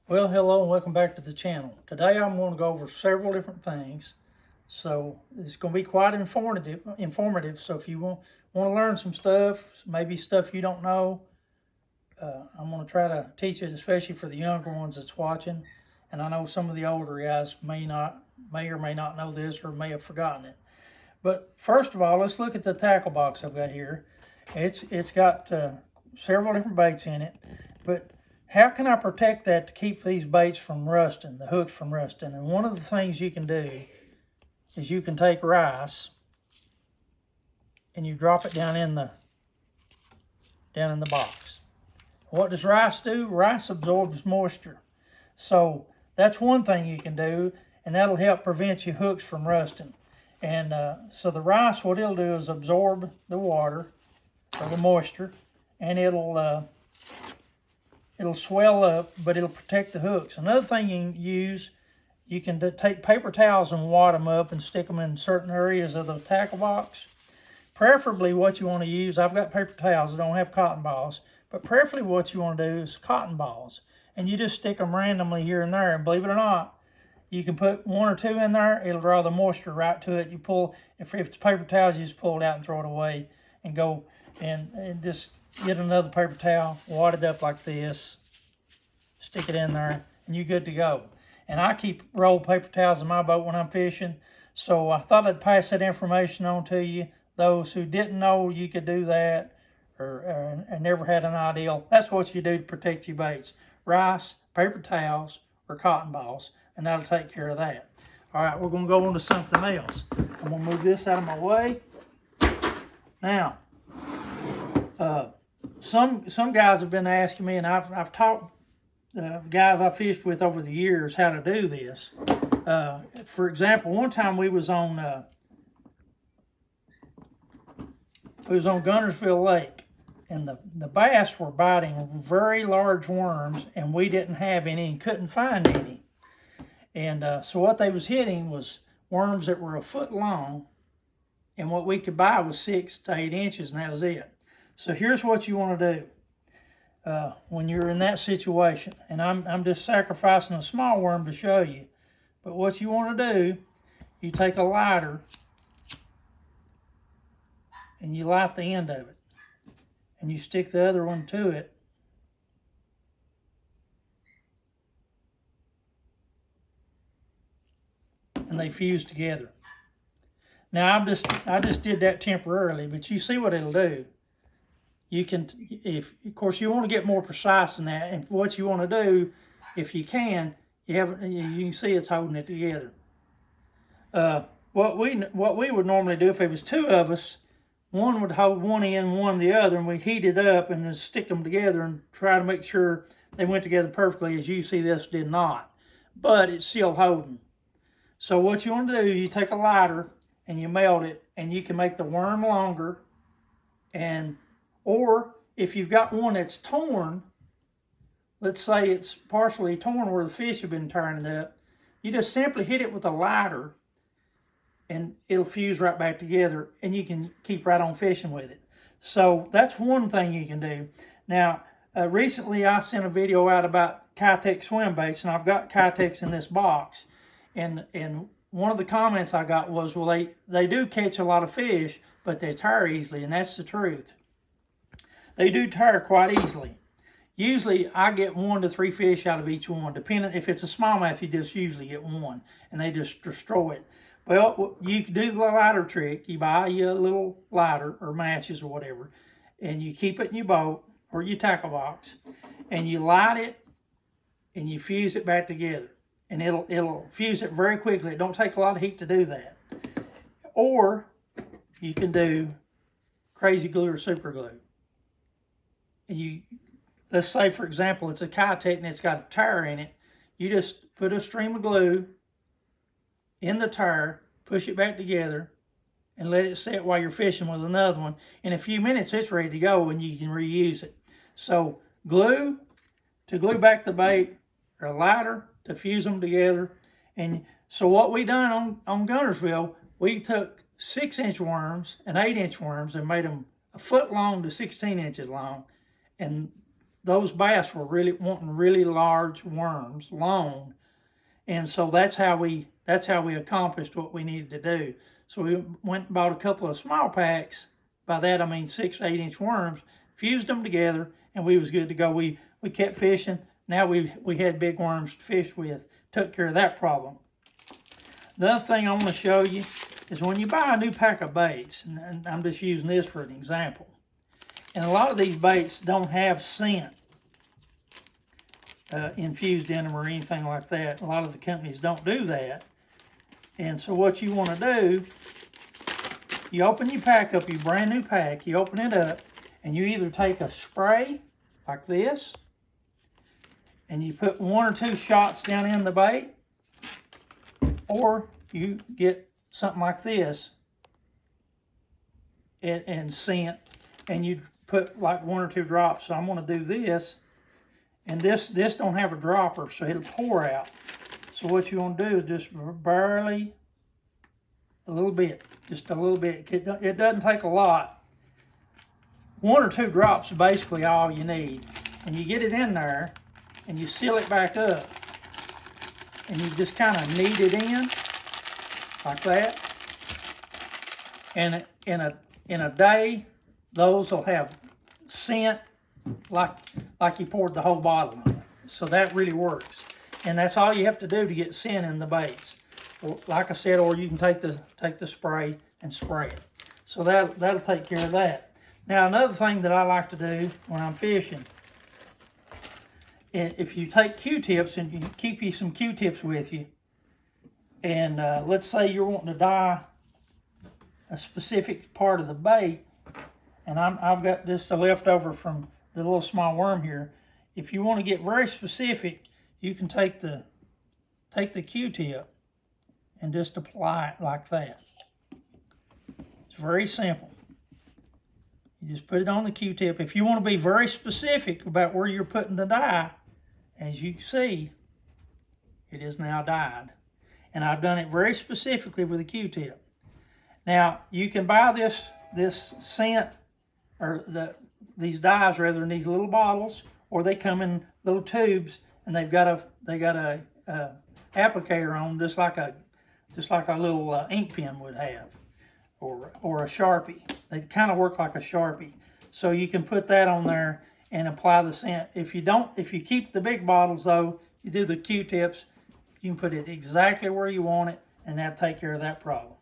Well, hello and welcome back to the channel. Today I'm going to go over several different things. So it's going to be quite informative. So if you want to learn some stuff, maybe stuff you don't know, I'm going to try to teach it, especially for the younger ones that's watching. And I know some of the older guys may or may not know this or may have forgotten it. But first of all, let's look at the tackle box I've got here. It's got several different baits in it, but how can I protect that to keep these baits from rusting, the hooks from rusting? And one of the things you can do is you can take rice and you drop it down in the box. What does rice do? Rice absorbs moisture. So that's one thing you can do, and that'll help prevent your hooks from rusting. And so the rice, what it'll do is absorb the water or the moisture, and it'll swell up, but it'll protect the hooks. Another thing you can use, you can take paper towels and wad them up and stick them in certain areas of the tackle box. Preferably what you want to use, I've got paper towels, I don't have cotton balls, but preferably what you want to do is cotton balls. And you just stick them randomly here and there, and believe it or not, you can put one or two in there, it'll draw the moisture right to it. You pull, if it's paper towels, you just pull it out and throw it away and go and just get another paper towel, wad it up like this, stick it in there, and you're good to go. And I keep rolled paper towels in my boat when I'm fishing, so I thought I'd pass that information on to you. Those who didn't know you could do that or never had an idea, that's what you do to protect your baits. Rice, paper towels, or cotton balls, and that'll take care of that. All right, we're going to go on to something else. I'm going to move this out of my way. Now, some guys have been asking me, and I've taught guys I fished with over the years how to do this. For example, one time we was on Guntersville Lake, and the bass were biting very large worms, and we didn't have any and couldn't find any. And so what they was hitting was worms that were a foot long, and what we could buy was 6 to 8 inches, and that was it. So here's what you want to do when you're in that situation. And I'm just sacrificing a small worm to show you. But what you want to do, you take a lighter and you light the end of it. And you stick the other one to it. And they fuse together. Now I just did that temporarily, but you see what it'll do. You can, of course you want to get more precise than that, and what you want to do, if you can, you can see it's holding it together. What we would normally do if it was 2 of us, one would hold one end, one the other, and we heat it up and then stick them together and try to make sure they went together perfectly. As you see, this did not, but it's still holding. So what you want to do, you take a lighter and you melt it, and you can make the worm longer, or if you've got one that's torn, let's say it's partially torn where the fish have been tearing it up, you just simply hit it with a lighter and it'll fuse right back together, and you can keep right on fishing with it. So that's one thing you can do. Now, recently I sent a video out about Keitech swim baits, and I've got Keitechs in this box, and one of the comments I got was, well, they do catch a lot of fish, but they tire easily, and that's the truth. They do tire quite easily. Usually I get 1 to 3 fish out of each one. Depending, if it's a smallmouth, you just usually get 1, and they just destroy it. Well, you can do the lighter trick. You buy you a little lighter or matches or whatever, and you keep it in your boat or your tackle box, and you light it and you fuse it back together, and it'll fuse it very quickly. It don't take a lot of heat to do that. Or you can do crazy glue or super glue. Let's say, for example, it's a Keitech and it's got a tire in it. You just put a stream of glue in the tire, push it back together, and let it set while you're fishing with another one. In a few minutes, it's ready to go, and you can reuse it. So glue to glue back the bait, or a lighter to fuse them together. And so what we done on Guntersville, we took 6-inch worms and 8-inch worms and made them a foot long to 16 inches long. And those bass were really wanting really large worms, long, and so that's how we accomplished what we needed to do. So we went and bought a couple of small packs. By that I mean 6 to 8 inch worms, fused them together, and we was good to go. We kept fishing. Now we had big worms to fish with. Took care of that problem. The other thing I want to show you is when you buy a new pack of baits, and I'm just using this for an example, and a lot of these baits don't have scent infused in them or anything like that. A lot of the companies don't do that. And so what you want to do, you open your pack up, your brand new pack, you open it up, and you either take a spray like this, and you put 1 or 2 shots down in the bait, or you get something like this and scent, and you put like 1 or 2 drops. So I'm going to do this, and this don't have a dropper, so it'll pour out. So what you want to do is just barely, a little bit, just a little bit. It doesn't take a lot. 1 or 2 drops is basically all you need. And you get it in there, and you seal it back up. And you just kind of knead it in, like that. And in a day, those will have scent like you poured the whole bottle on it. So that really works. And that's all you have to do to get scent in the baits. Or, like I said, or you can take the spray and spray it. So that'll take care of that. Now another thing that I like to do when I'm fishing, if you take Q-tips, and you keep you some Q-tips with you, and let's say you're wanting to dye a specific part of the bait, and I've got just a leftover from the little small worm here. If you want to get very specific, you can take the Q-tip and just apply it like that. It's very simple. You just put it on the Q-tip. If you want to be very specific about where you're putting the dye, as you see, it is now dyed. And I've done it very specifically with a Q-tip. Now, you can buy this scent, or these dyes rather, in these little bottles, or they come in little tubes, and they got a applicator on, just like a little ink pen would have, or a Sharpie. They kind of work like a Sharpie. So you can put that on there and apply the scent. If you keep the big bottles though, you do the Q-tips, you can put it exactly where you want it, and that'll take care of that problem.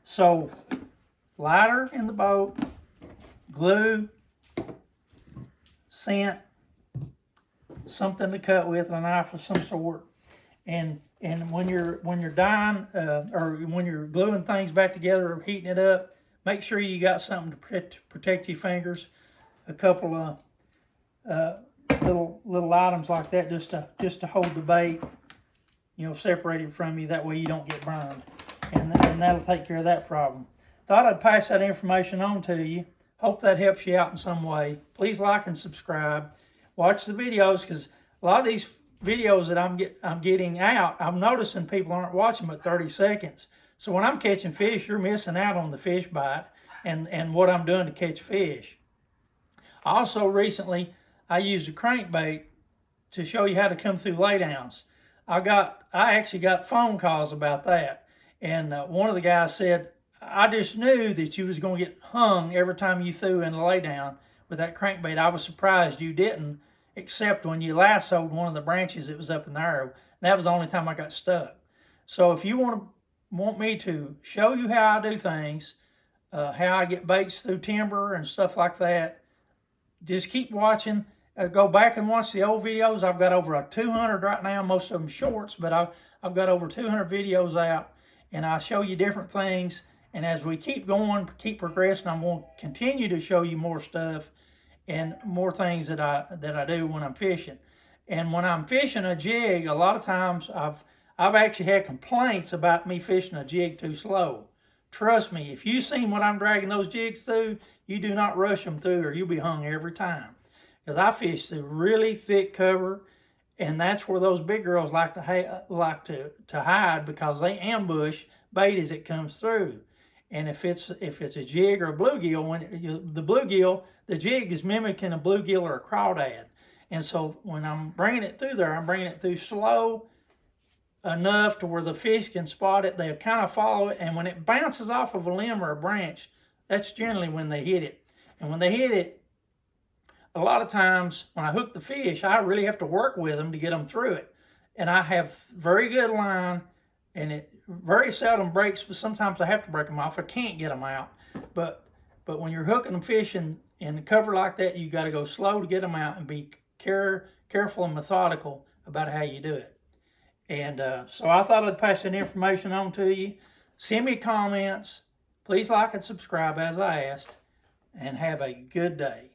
So, lighter in the boat, glue, scent, something to cut with, a knife of some sort, and when you're dyeing or when you're gluing things back together or heating it up, make sure you got something to protect your fingers. A couple of little items like that, just to hold the bait, separated from you. That way you don't get burned, and that'll take care of that problem. Thought I'd pass that information on to you. Hope that helps you out in some way. Please like and subscribe. Watch the videos, because a lot of these videos that I'm getting out, I'm noticing people aren't watching but 30 seconds. So when I'm catching fish, you're missing out on the fish bite and what I'm doing to catch fish. Also, recently, I used a crankbait to show you how to come through laydowns. I actually got phone calls about that. And one of the guys said, I just knew that you was going to get hung every time you threw in a laydown with that crankbait. I was surprised you didn't, except when you lassoed one of the branches that was up in the arrow. That was the only time I got stuck. So if you want me to show you how I do things, how I get baits through timber and stuff like that, just keep watching. Go back and watch the old videos. I've got over 200 right now, most of them shorts, but I've got over 200 videos out, and I show you different things. And as we keep going, keep progressing, I'm going to continue to show you more stuff and more things that I do when I'm fishing. And when I'm fishing a jig, a lot of times I've actually had complaints about me fishing a jig too slow. Trust me, if you've seen what I'm dragging those jigs through, you do not rush them through, or you'll be hung every time. Because I fish through really thick cover, and that's where those big girls like to hide, because they ambush bait as it comes through. And if it's a jig or a bluegill, the bluegill, the jig is mimicking a bluegill or a crawdad. And so when I'm bringing it through there, I'm bringing it through slow enough to where the fish can spot it. They'll kind of follow it, and when it bounces off of a limb or a branch, that's generally when they hit it. And when they hit it, a lot of times when I hook the fish, I really have to work with them to get them through it. And I have very good line, and it very seldom breaks, but sometimes I have to break them off. I can't get them out. But when you're hooking them fish in cover like that, you got to go slow to get them out and be careful and methodical about how you do it. And so I thought I'd pass that information on to you. Send me comments. Please like and subscribe as I asked. And have a good day.